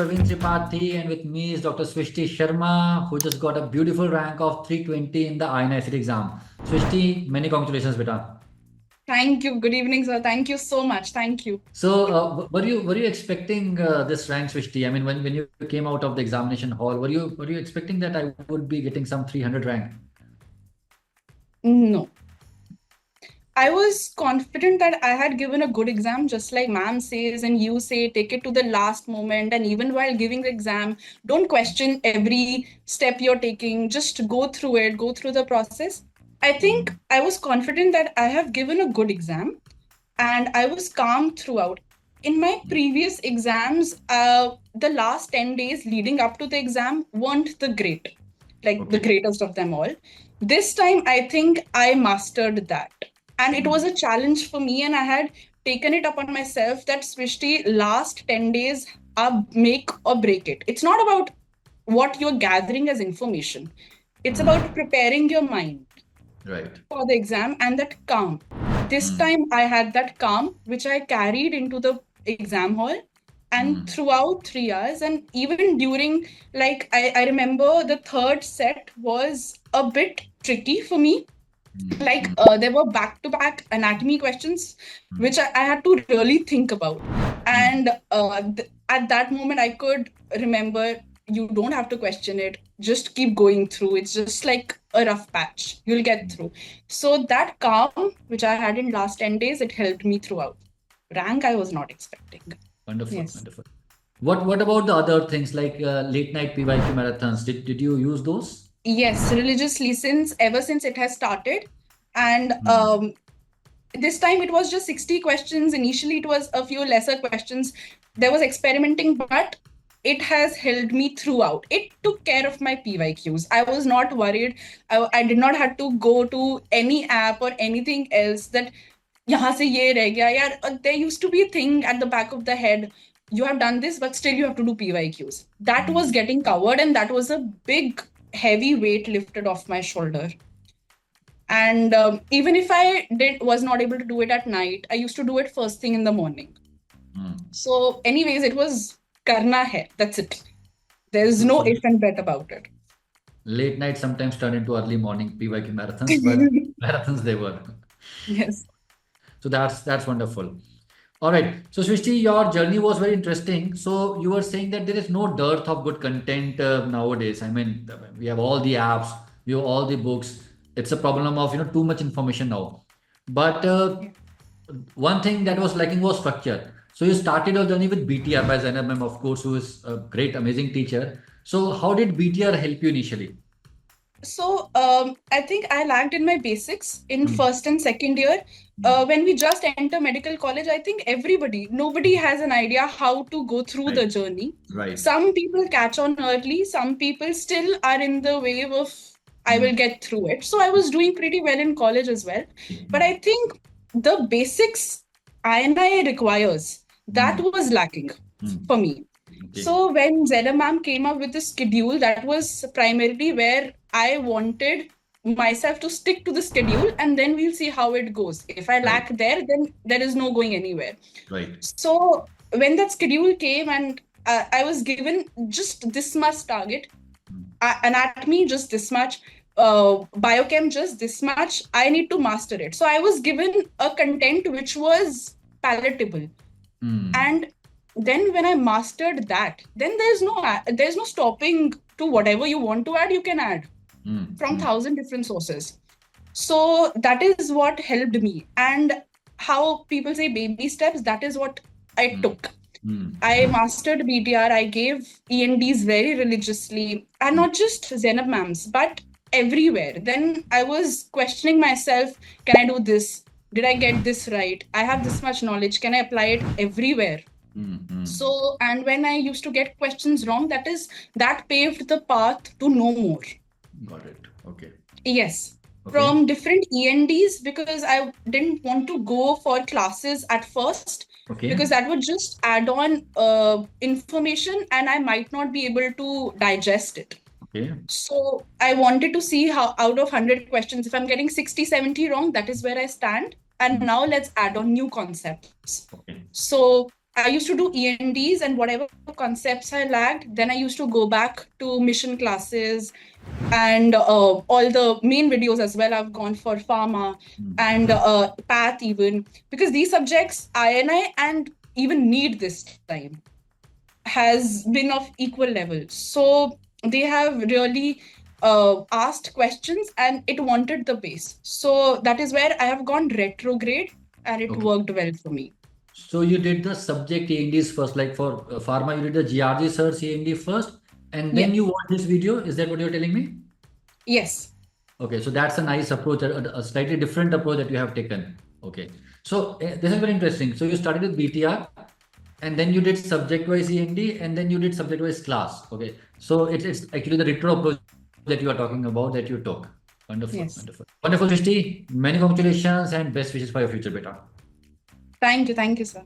Praveen Tripathi, and with me is Dr. Swishti Sharma, who just got a beautiful rank of 320 in the INICET exam. Swishti, many congratulations, beta. Thank you. Good evening, sir. Thank you so much. Thank you. So, were you expecting this rank, Swishti? I mean, when you came out of the examination hall, were you expecting that I would be getting some 300 rank? No. I was confident that I had given a good exam, just like ma'am says, and you say, take it to the last moment. And even while giving the exam, don't question every step you're taking. Just go through it, go through the process. I think I was confident that I have given a good exam and I was calm throughout. In my previous exams, the last 10 days leading up to the exam weren't the Okay. greatest of them all. This time, I think I mastered that. And it was a challenge for me, and I had taken it upon myself that Swishti, last 10 days are make or break it. It's not about what you're gathering as information, it's about preparing your mind Right. for the exam and that calm. This time I had that calm, which I carried into the exam hall and throughout 3 hours. And even during, I remember the third set was a bit tricky for me. There were back to back anatomy questions, which I had to really think about. And at that moment, I could remember you don't have to question it. Just keep going through. It's just like a rough patch. You'll get through. So that calm, which I had in last 10 days, it helped me throughout. Rank I was not expecting. Wonderful, Yes. wonderful. What about the other things like late night PYQ marathons? Did you use those? Yes, religiously since ever since it has started. And this time it was just 60 questions. Initially, it was a few lesser questions. There was experimenting, but it has held me throughout. It took care of my PYQs. I was not worried. I did not have to go to any app or anything else that यहाँ से ये रह गया यार. There used to be a thing at the back of the head. You have done this, but still you have to do PYQs. That was getting covered, and that was a big, heavy weight lifted off my shoulder. And even if I was not able to do it at night, I used to do it first thing in the morning. So, anyways, it was karna hai. That's it. There's no if and bet about it. Late night sometimes turn into early morning PYQ marathons, but marathons they were. Yes. So that's wonderful. All right. So Srishti, your journey was very interesting. So you were saying that there is no dearth of good content nowadays. I mean, we have all the apps, we have all the books. It's a problem of too much information now. But one thing that was lacking was structure. So you started your journey with BTR by Zainab ma'am, of course, who is a great, amazing teacher. So how did BTR help you initially? So I think I lagged in my basics in first and second year. When we just enter medical college, I think nobody has an idea how to go through the journey. Right. Some people catch on early, some people still are in the wave of, I will get through it. So I was doing pretty well in college as well. But I think the basics INI requires, that was lacking for me. Okay. So when Zeda ma'am came up with the schedule, that was primarily where I wanted myself to stick to the schedule, and then we'll see how it goes. If I lack there, then there is no going anywhere. Right. So when that schedule came and I was given just this much target, anatomy just this much, biochem just this much, I need to master it. So I was given a content which was palatable. And then when I mastered that, then there's no stopping to whatever you want to add, you can add from 1,000 different sources. So that is what helped me. And how people say baby steps, that is what I took. I mastered BTR, I gave ENDs very religiously, and not just Zainab ma'ams, but everywhere. Then I was questioning myself, can I do this? Did I get this right? I have this much knowledge. Can I apply it everywhere? So, and when I used to get questions wrong, that paved the path to know more. Got it. Okay. Yes. Okay. From different ENDs, because I didn't want to go for classes at first, because that would just add on information and I might not be able to digest it. Okay. So I wanted to see how out of 100 questions, if I'm getting 60, 70 wrong, that is where I stand. And now let's add on new concepts. Okay. So I used to do ENDs, and whatever concepts I lacked, then I used to go back to mission classes and all the main videos as well. I've gone for pharma and path even, because these subjects I and even need this time has been of equal level. So they have really asked questions and it wanted the base. So that is where I have gone retrograde and it Okay. worked well for me. So you did the subject ENDs first, like for pharma, you did the GRG search END first, and then Yes. you watched this video. Is that what you're telling me? Yes. Okay, so that's a nice approach, a slightly different approach that you have taken. Okay, so this is very interesting. So you started with BTR, and then you did subject-wise END, and then you did subject-wise class. Okay, so it's actually the retro approach that you are talking about that you took. Wonderful, Yes. wonderful, wonderful, Srishti. Many congratulations and best wishes for your future, beta. Thank you. Thank you, sir.